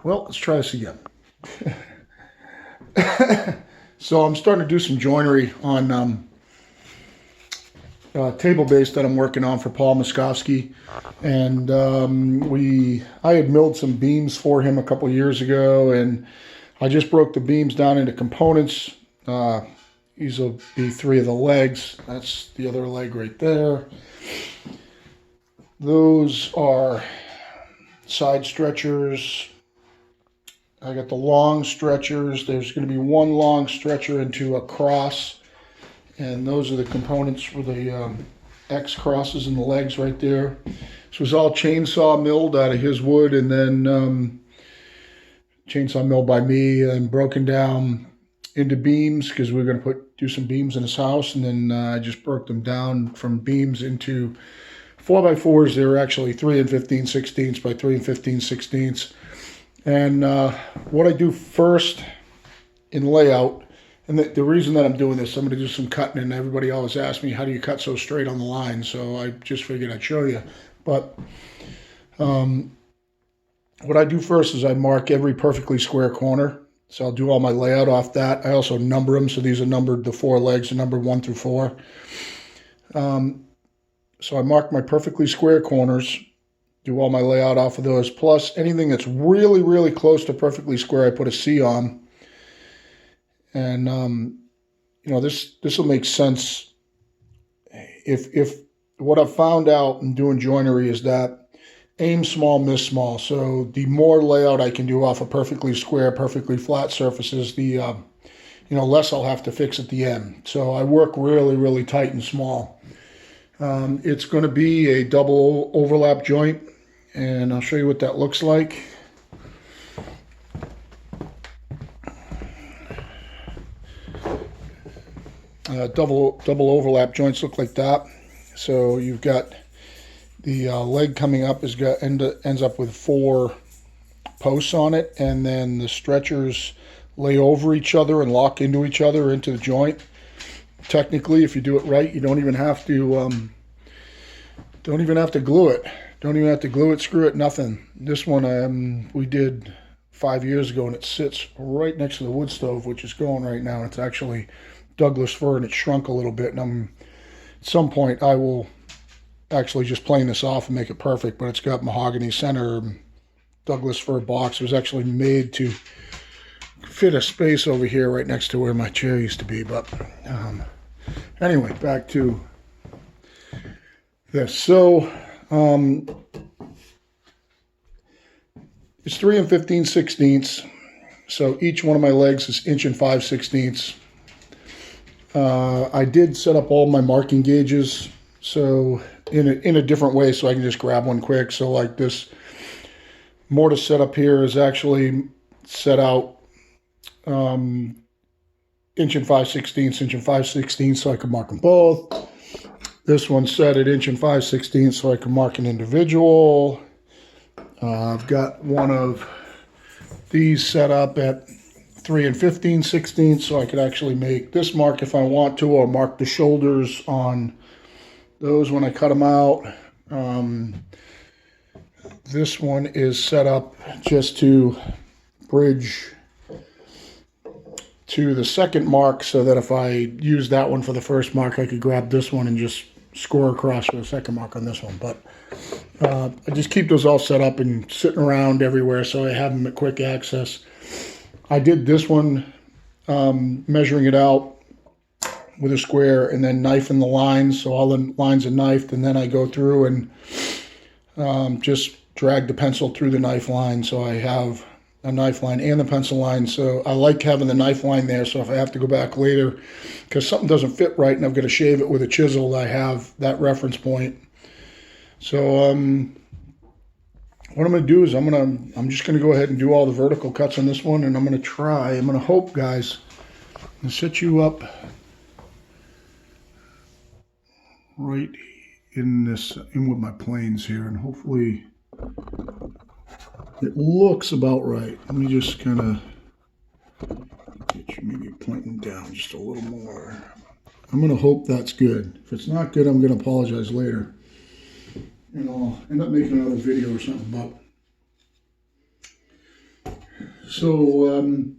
Well, let's try this again. So I'm starting to do some joinery on table base that I'm working on for Paul Moskowski, and I had milled some beams for him a couple years ago, and I just broke the beams down into components. These will be 3 of the legs. That's the other leg right there. Those are side stretchers. I got the long stretchers. There's going to be 1 long stretcher into a cross, and those are the components for the X crosses in the legs right there. This was all chainsaw milled out of his wood, and then chainsaw milled by me and broken down into beams because we were going to do some beams in his house, and then I just broke them down from beams into 4x4s. They were actually 3 and 15/16 by 3 and 15/16. And what I do first in layout, and the reason that I'm doing this, I'm going to do some cutting, and everybody always asks me, how do you cut so straight on the line? So I just figured I'd show you. But what I do first is I mark every perfectly square corner. So I'll do all my layout off that. I also number them. So these are numbered, the 4 legs are numbered 1 through 4. So I mark my perfectly square corners, do all my layout off of those. Plus anything that's really, really close to perfectly square, I put a C on. And, you know, this will make sense. If what I've found out in doing joinery is that aim small, miss small. So the more layout I can do off of perfectly square, perfectly flat surfaces, the less I'll have to fix at the end. So I work really, really tight and small. It's going to be a double overlap joint, and I'll show you what that looks like. Double overlap joints look like that. So you've got the leg coming up ends up with 4 posts on it, and then the stretchers lay over each other and lock into each other into the joint. Technically, if you do it right, you don't even have to glue it. Don't even have to glue it, screw it, nothing. This one we did 5 years ago, and it sits right next to the wood stove, which is going right now. It's actually Douglas fir, and it shrunk a little bit, and at some point I will actually just plane this off and make it perfect. But it's got mahogany center, Douglas fir box. It was actually made to fit a space over here right next to where my chair used to be. But anyway, back to this. So it's 3 and 15/16. So each one of my legs is 1 and 5/16. I did set up all my marking gauges, so in a different way, so I can just grab one quick. So like this mortise setup here is actually set out 1 and 5/16, 1 and 5/16, so I can mark them both. This one's set at 1 and 5/16, so I can mark an individual. I've got one of these set up at 3 and 15/16, so I could actually make this mark if I want to, or mark the shoulders on those when I cut them out. This one is set up just to bridge to the second mark, so that if I use that one for the first mark, I could grab this one and just score across for the second mark on this one. But I just keep those all set up and sitting around everywhere, so I have them at quick access. I did this one measuring it out with a square and then knifing the lines, so all the lines are knifed, and then I go through and just drag the pencil through the knife line, so I have a knife line and the pencil line. So I like having the knife line there, so if I have to go back later because something doesn't fit right and I've got to shave it with a chisel, I have that reference point. So what I'm going to do is I'm just going to go ahead and do all the vertical cuts on this one, and I'm going to hope, guys, and set you up right in with my planes here, and hopefully it looks about right. Let me just kind of get you maybe pointing down just a little more. I'm going to hope that's good. If it's not good, I'm going to apologize later. And I'll end up making another video or something. But So I'm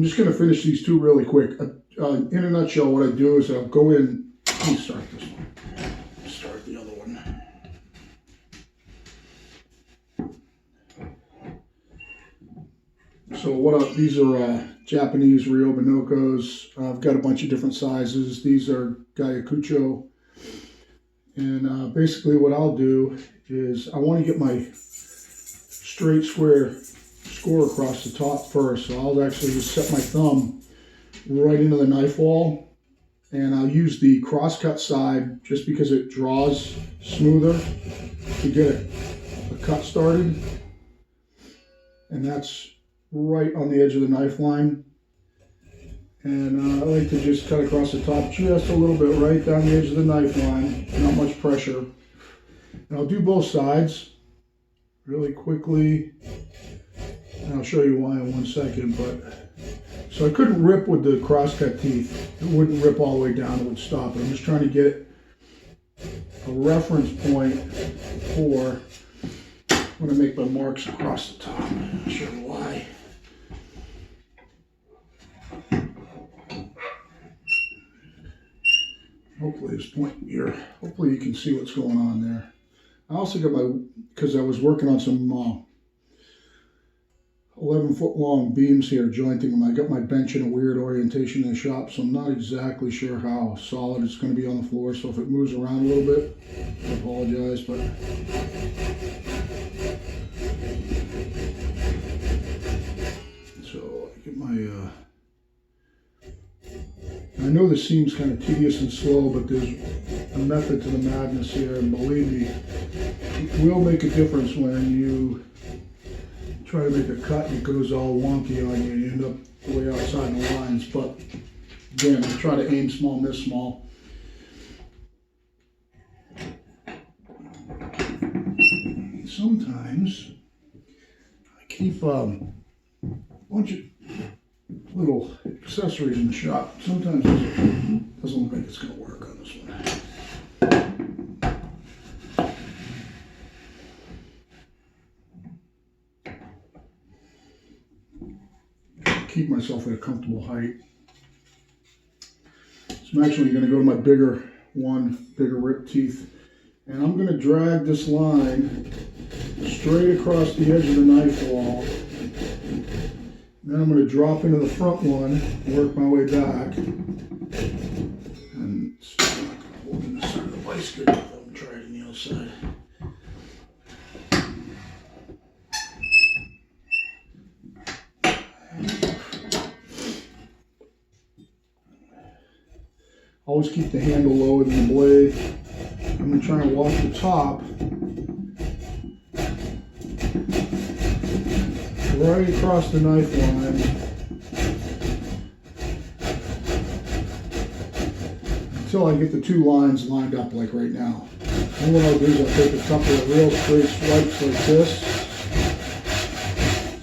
just going to finish these two really quick. In a nutshell, what I do is I'll go in. Let me start this one. Start the other one. So these are Japanese Ryobi Nokos. I've got a bunch of different sizes. These are Gyakucho. And basically what I'll do is I want to get my straight square score across the top first. So I'll actually just set my thumb right into the knife wall, and I'll use the crosscut side just because it draws smoother to get a cut started. And that's right on the edge of the knife line. And I like to just cut across the top just a little bit right down the edge of the knife line, not much pressure. And I'll do both sides really quickly, and I'll show you why in 1 second. But so I couldn't rip with the crosscut teeth. It wouldn't rip all the way down, it would stop. I'm just trying to get a reference point for when I make my marks across the top. I'll show you why. Hopefully this point here, hopefully you can see what's going on there. I also got because I was working on some 11-foot long beams here, jointing them. I got my bench in a weird orientation in the shop, so I'm not exactly sure how solid it's going to be on the floor. So if it moves around a little bit, I apologize, but so I get my I know this seems kind of tedious and slow, but there's a method to the madness here, and believe me, it will make a difference when you try to make a cut and it goes all wonky on you and you end up way outside the lines. But again, I try to aim small, miss small. Sometimes I keep a bunch of little accessories in the shop. Sometimes it doesn't look like it's going to work on this one. Keep myself at a comfortable height. So I'm actually going to go to my bigger rip teeth, and I'm going to drag this line straight across the edge of the knife wall. Then I'm going to drop into the front one, work my way back, and I'm not going to hold in the side of the vice grip. I'm try it on the other side. Always keep the handle lower than the blade. I'm going to try and walk the top right across the knife line until I get the two lines lined up like right now. And what I'll do is I'll take a couple of real straight swipes like this.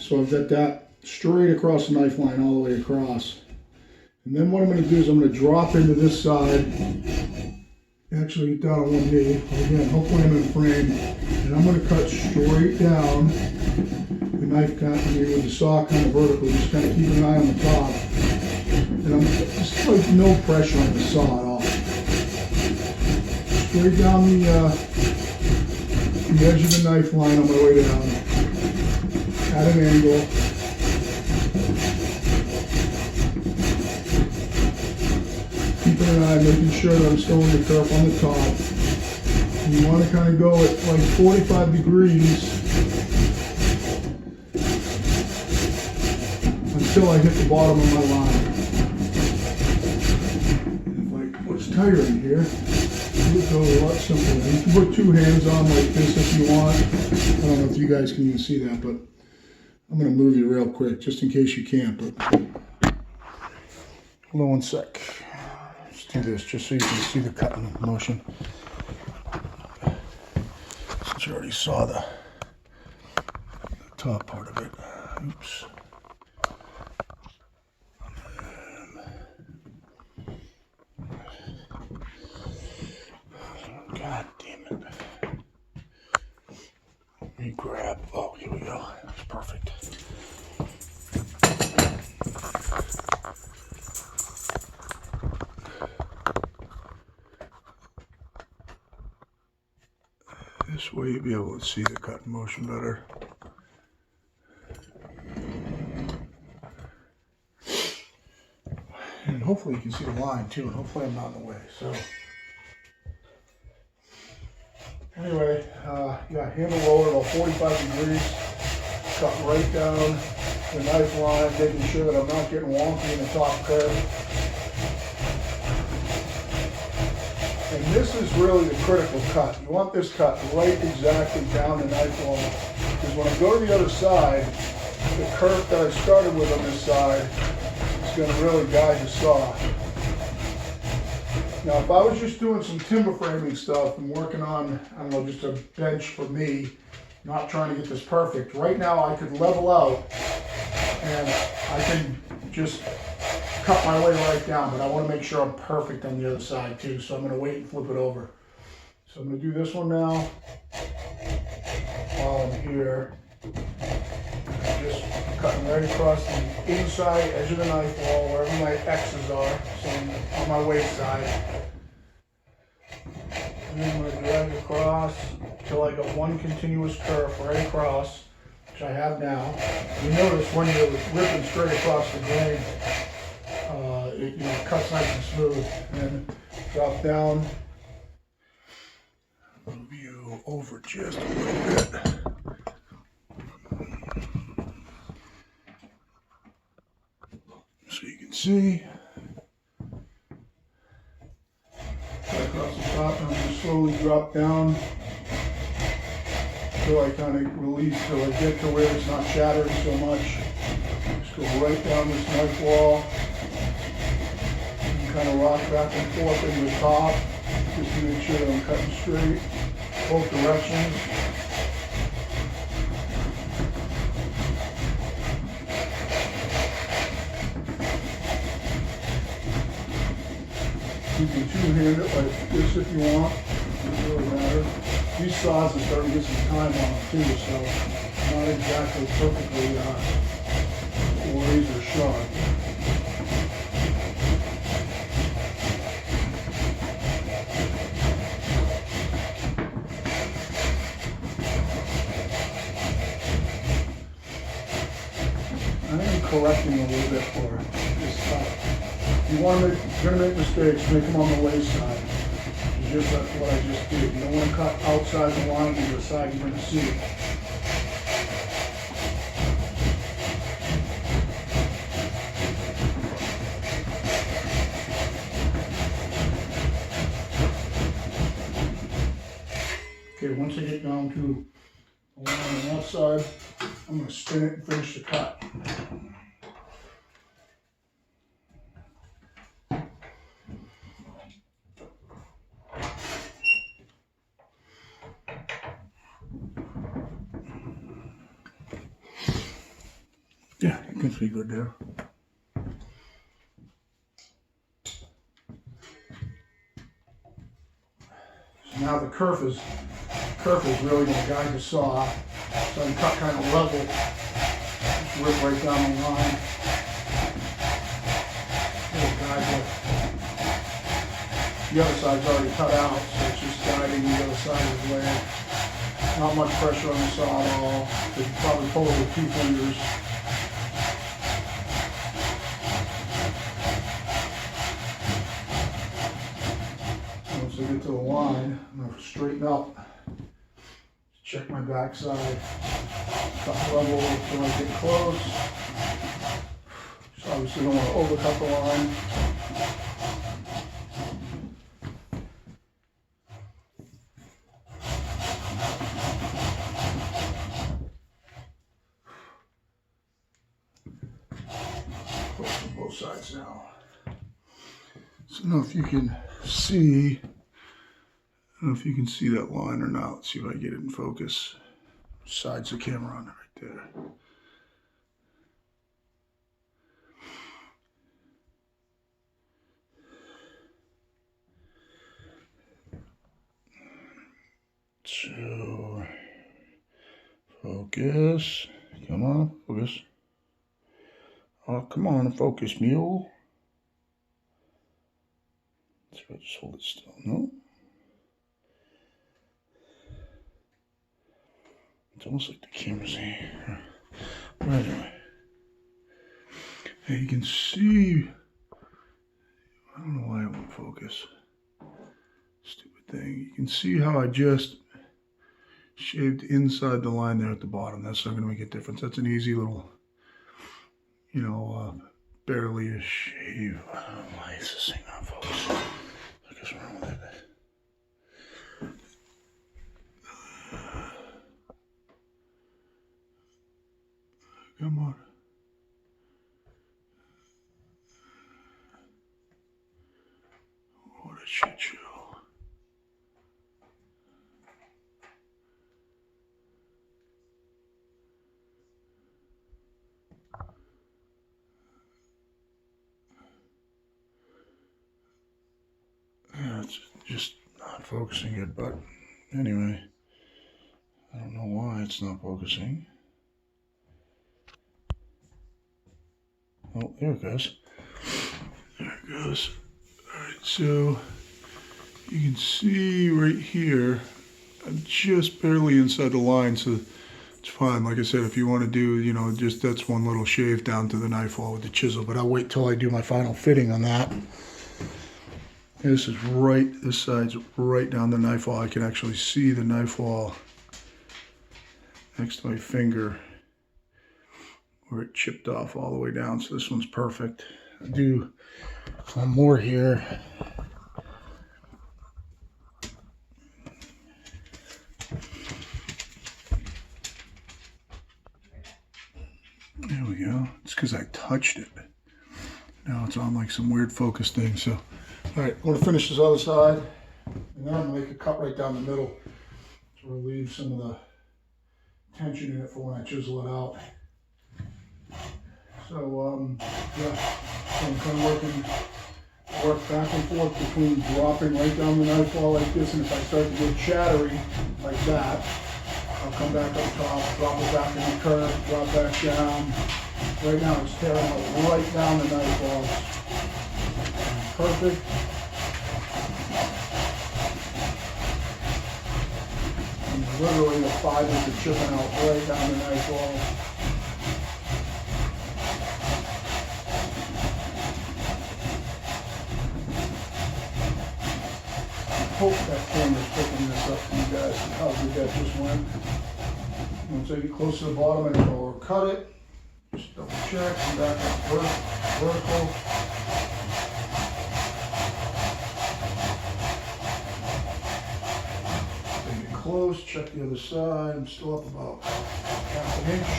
So I've got that straight across the knife line all the way across. And then what I'm going to do is I'm going to drop into this side, actually get down on one knee. Again, hopefully I'm in frame. And I'm going to cut straight down. The knife kind of with the saw kind of vertical, just kind of keep an eye on the top. And I'm just like no pressure on the saw at all. Straight down the edge of the knife line on my way down. At an angle. Keeping an eye, making sure that I'm still in the curve on the top. And you want to kind of go at like 45 degrees until I hit the bottom of my line. If I was tighter in here, it would go a lot simpler. You can put two hands on like this if you want. I don't know if you guys can even see that, but I'm going to move you real quick just in case you can't. But hold on 1 sec. Let's do this just so you can see the cutting motion. Since you already saw the top part of it. Oops. God damn it. Let me grab, oh, here we go. That's perfect. way you'll be able to see the cut in motion better. And hopefully you can see the line too, and hopefully I'm not in the way. So anyway, yeah, handle roller about 45 degrees, cut right down the knife line, making sure that I'm not getting wonky in the top curve. And this is really the critical cut. You want this cut right exactly down the knife wall, because when I go to the other side, the curve that I started with on this side is going to really guide the saw. Now, if I was just doing some timber framing stuff and working on, I don't know, just a bench for me, not trying to get this perfect, right now I could level out and I can just cut my way right down, but I want to make sure I'm perfect on the other side too, so I'm going to wait and flip it over. So I'm going to do this one now while I'm here. Just cutting right across the inside edge of the knife wall, wherever my X's are, so I'm on my waist side. And then I'm going to drag across until I got one continuous curve right across, which I have now. You notice when you're ripping straight across the grain, it cuts nice and smooth. And then drop down, move you over just a little bit. So you can see. Across the top, and I'm going to slowly drop down until I kind of release, till I get to where it's not shattering so much. Just go right down this knife wall. And kind of rock back and forth into the top, just to make sure that I'm cutting straight, both directions. You can two-hand it like this if you want. It doesn't really matter. These saws are starting to get some time on them too, so not exactly perfectly razor sharp. I am correcting a little bit for this cut. If you're going to make mistakes, make them on the waist side. Just like what I just did. You don't want to cut outside the line to the side you're going to see it. Okay, once I get down to the line on the left side, I'm going to spin it and finish the cut. Yeah, it can be good there. So now the kerf is really going to guide the saw. So I can cut kind of level, just rip right down the line. It'll guide the other side's already cut out, so it's just guiding the other side of the blade. Not much pressure on the saw at all. You can probably pull it with 2 fingers. Once I get to the line, I'm going to straighten up, check my backside, cut level until I get close. So obviously don't want to overcut the line. Close on both sides now. So now if you can see, I don't know if you can see that line or not. Let's see if I get it in focus. Sides the camera on it right there. So, focus. Come on, focus. Oh, come on, focus, mule. So I just hold it still. No. It's almost like the camera's here. But anyway, and you can see, I don't know why it won't focus. Stupid thing. You can see how I just shaved inside the line there at the bottom. That's not going to make a difference. That's an easy little, you know, barely a shave. I don't know why is this thing not focusing. What's wrong with it? Come on. What a shit show. Yeah, it's just not focusing it, but anyway, I don't know why it's not focusing. Oh, there it goes. There it goes. Alright, so you can see right here, I'm just barely inside the line, so it's fine. Like I said, if you want to do, you know, just that's one little shave down to the knife wall with the chisel, but I'll wait till I do my final fitting on that. This is right, this side's right down the knife wall. I can actually see the knife wall next to my finger where it chipped off all the way down. So this one's perfect. I'll do one more here. There we go. It's because I touched it. Now it's on like some weird focus thing. So, all right, I'm going to finish this other side, and then I'm going to make a cut right down the middle to relieve some of the tension in it for when I chisel it out. So, yeah, so I'm kind of work back and forth between dropping right down the knife wall like this, and if I start to get chattery like that, I'll come back up top, drop it back in the curve, drop back down. Right now it's tearing out right down the knife wall. Perfect. And literally the fibers are chipping out right down the knife wall. I hope that camera's picking this up for you guys, how good that just went. Once I get close to the bottom, I'm going to cut it. Just double check, come back up vertical. Take it close, check the other side. I'm still up about half an inch.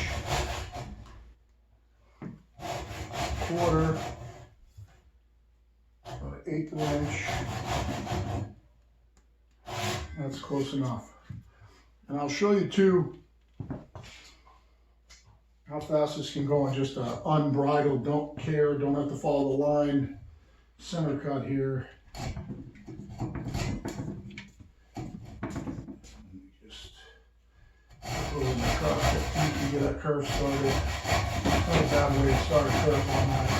Quarter. About 1/8 of an inch. That's close enough. And I'll show you too how fast this can go on just an unbridled, don't care, don't have to follow the line, center cut here. Just put in the cross technique to get that curve started. Not a bad way to start a curve on that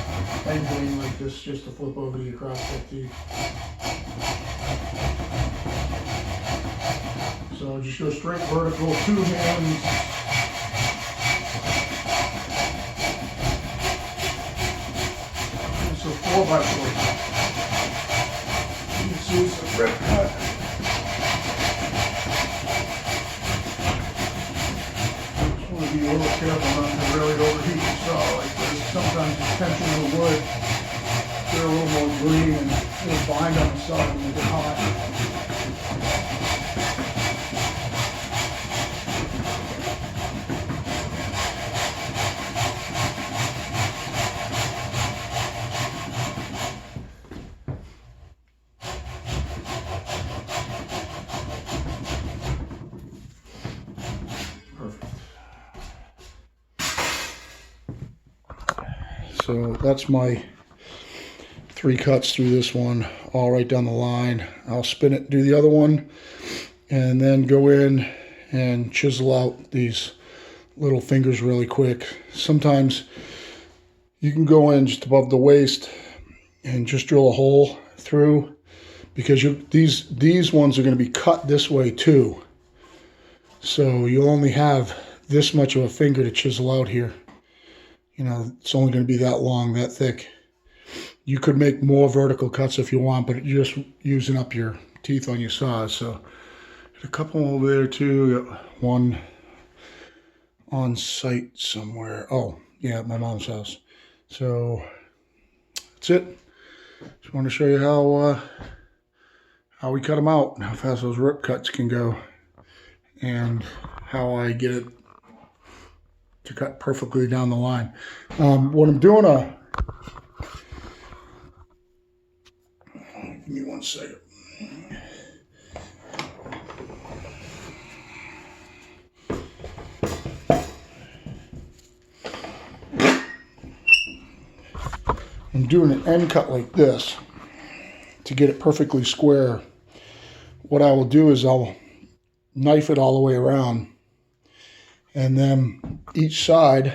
ending like this, just to flip over the cross technique. So just go straight vertical, 2 hands. So 4x4. You can see it's a rip cut. Just want to be a little careful not to really overheat the saw like this. Sometimes the tension of the wood, they're a little more green and it'll bind on the saw when they get hot. So that's my 3 cuts through this one, all right down the line. I'll spin it, do the other one, and then go in and chisel out these little fingers really quick. Sometimes you can go in just above the waist and just drill a hole through, because these ones are going to be cut this way too. So you'll only have this much of a finger to chisel out here. You know, it's only going to be that long, that thick. You could make more vertical cuts if you want, but you're just using up your teeth on your saws. So a couple over there too. Got one on site somewhere. Oh, yeah, at my mom's house. So that's it. Just want to show you how we cut them out and how fast those rip cuts can go, and how I get it to cut perfectly down the line. When I'm doing give me 1 second. I'm doing an end cut like this to get it perfectly square. What I will do is I'll knife it all the way around, and then each side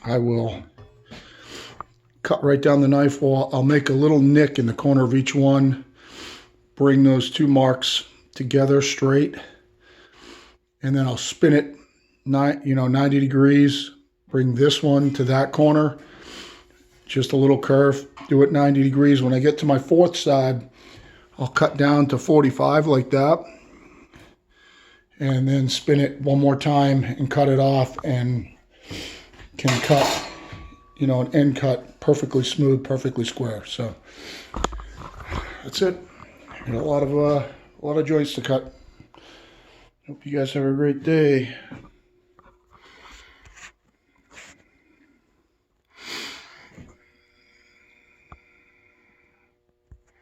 I will cut right down the knife. I'll make a little nick in the corner of each one, bring those two marks together straight, and then I'll spin it 90 degrees, bring this one to that corner, just a little curve, do it 90 degrees. When I get to my fourth side, I'll cut down to 45 like that, and then spin it one more time and cut it off, and can cut, you know, an end cut perfectly smooth, perfectly square. So that's it. Got a lot of joints to cut. Hope you guys have a great day.